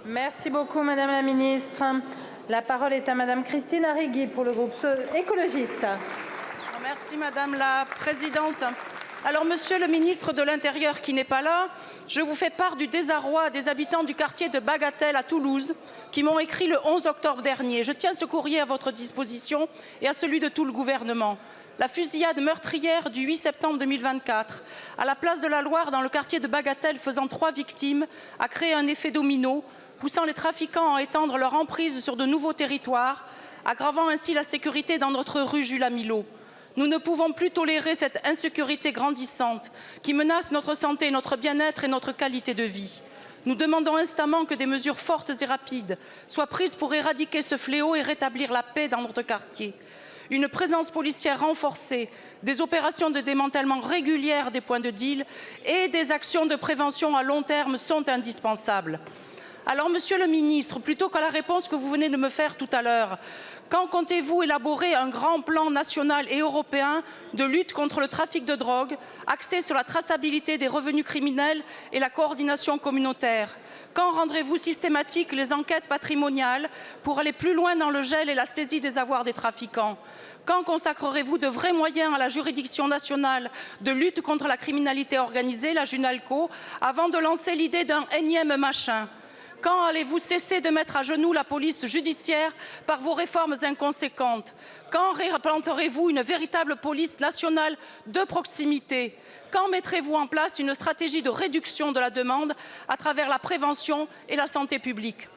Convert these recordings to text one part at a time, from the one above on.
Merci beaucoup, Madame la Ministre. La parole est à Madame Christine Arrigui pour le groupe écologiste. Merci Madame la Présidente. Alors, Monsieur le ministre de l'Intérieur qui n'est pas là, je vous fais part du désarroi des habitants du quartier de Bagatelle à Toulouse qui m'ont écrit le 11 octobre dernier. Je tiens ce courrier à votre disposition et à celui de tout le gouvernement. La fusillade meurtrière du 8 septembre 2024 à la place de la Loire dans le quartier de Bagatelle faisant 3 victimes a créé un effet domino, poussant les trafiquants à étendre leur emprise sur de nouveaux territoires, aggravant ainsi la sécurité dans notre rue Jules Amilot. Nous ne pouvons plus tolérer cette insécurité grandissante qui menace notre santé, notre bien-être et notre qualité de vie. Nous demandons instamment que des mesures fortes et rapides soient prises pour éradiquer ce fléau et rétablir la paix dans notre quartier. Une présence policière renforcée, des opérations de démantèlement régulières des points de deal et des actions de prévention à long terme sont indispensables. Alors, Monsieur le ministre, plutôt qu'à la réponse que vous venez de me faire tout à l'heure, quand comptez-vous élaborer un grand plan national et européen de lutte contre le trafic de drogue, axé sur la traçabilité des revenus criminels et la coordination communautaire? Quand rendrez-vous systématiques les enquêtes patrimoniales pour aller plus loin dans le gel et la saisie des avoirs des trafiquants? Quand consacrerez-vous de vrais moyens à la juridiction nationale de lutte contre la criminalité organisée, la JUNALCO, avant de lancer l'idée d'un énième machin? Quand allez-vous cesser de mettre à genoux la police judiciaire par vos réformes inconséquentes? Quand réimplanterez-vous une véritable police nationale de proximité? Quand mettrez-vous en place une stratégie de réduction de la demande à travers la prévention et la santé publique?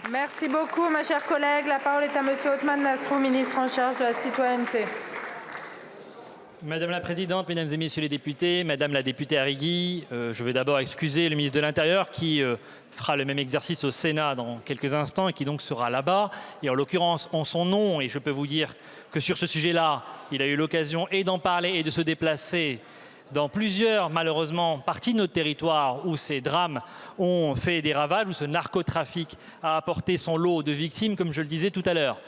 Merci beaucoup, ma chère collègue. La parole est à Monsieur Othmane Nasrou, ministre en charge de la citoyenneté. Madame la Présidente, Mesdames et Messieurs les députés, Madame la députée Arrigui, je vais d'abord excuser le ministre de l'Intérieur qui fera le même exercice au Sénat dans quelques instants et qui donc sera là-bas. Et en l'occurrence, en son nom, et je peux vous dire que sur ce sujet-là, il a eu l'occasion et d'en parler et de se déplacer dans plusieurs, malheureusement, parties de notre territoire où ces drames ont fait des ravages, où ce narcotrafic a apporté son lot de victimes, comme je le disais tout à l'heure.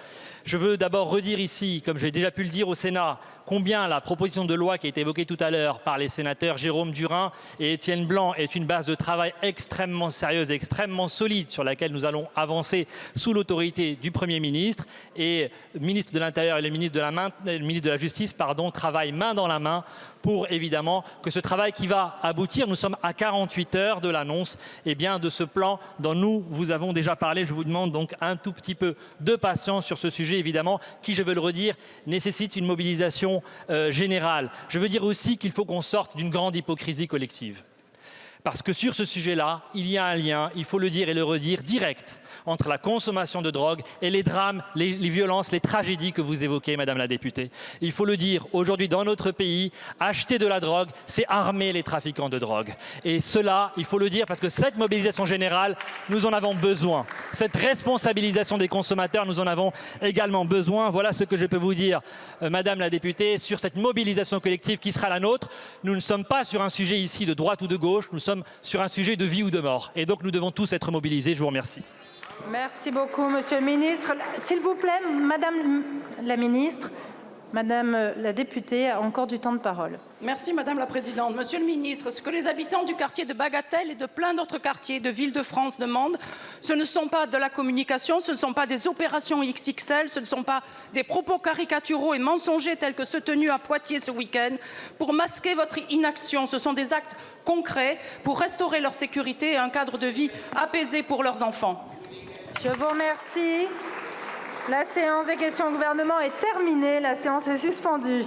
Je veux d'abord redire ici, comme j'ai déjà pu le dire au Sénat, combien la proposition de loi qui a été évoquée tout à l'heure par les sénateurs Jérôme Durain et Étienne Blanc est une base de travail extrêmement sérieuse et extrêmement solide sur laquelle nous allons avancer sous l'autorité du Premier ministre. Et le ministre de l'Intérieur et le ministre de la Justice travaillent main dans la main pour évidemment que ce travail qui va aboutir, nous sommes à 48 heures de l'annonce de ce plan dont nous vous avons déjà parlé. Je vous demande donc un tout petit peu de patience sur ce sujet évidemment qui, je veux le redire, nécessite une mobilisation générale. Je veux dire aussi qu'il faut qu'on sorte d'une grande hypocrisie collective. Parce que sur ce sujet-là, il y a un lien, il faut le dire et le redire, direct entre la consommation de drogue et les drames, les violences, les tragédies que vous évoquez, Madame la députée. Il faut le dire, aujourd'hui dans notre pays, acheter de la drogue, c'est armer les trafiquants de drogue. Et cela, il faut le dire parce que cette mobilisation générale, nous en avons besoin. Cette responsabilisation des consommateurs, nous en avons également besoin. Voilà ce que je peux vous dire, Madame la députée, sur cette mobilisation collective qui sera la nôtre. Nous ne sommes pas sur un sujet ici de droite ou de gauche, nous sommes sur un sujet de vie ou de mort. Et donc nous devons tous être mobilisés. Je vous remercie. Merci beaucoup, Monsieur le ministre. S'il vous plaît, Madame la ministre, Madame la députée a encore du temps de parole. Merci Madame la Présidente. Monsieur le ministre, ce que les habitants du quartier de Bagatelle et de plein d'autres quartiers de Île-de-France demandent, ce ne sont pas de la communication, ce ne sont pas des opérations XXL, ce ne sont pas des propos caricaturaux et mensongers tels que ceux tenus à Poitiers ce week-end pour masquer votre inaction. Ce sont des actes concrets pour restaurer leur sécurité et un cadre de vie apaisé pour leurs enfants. Je vous remercie. La séance des questions au gouvernement est terminée. La séance est suspendue.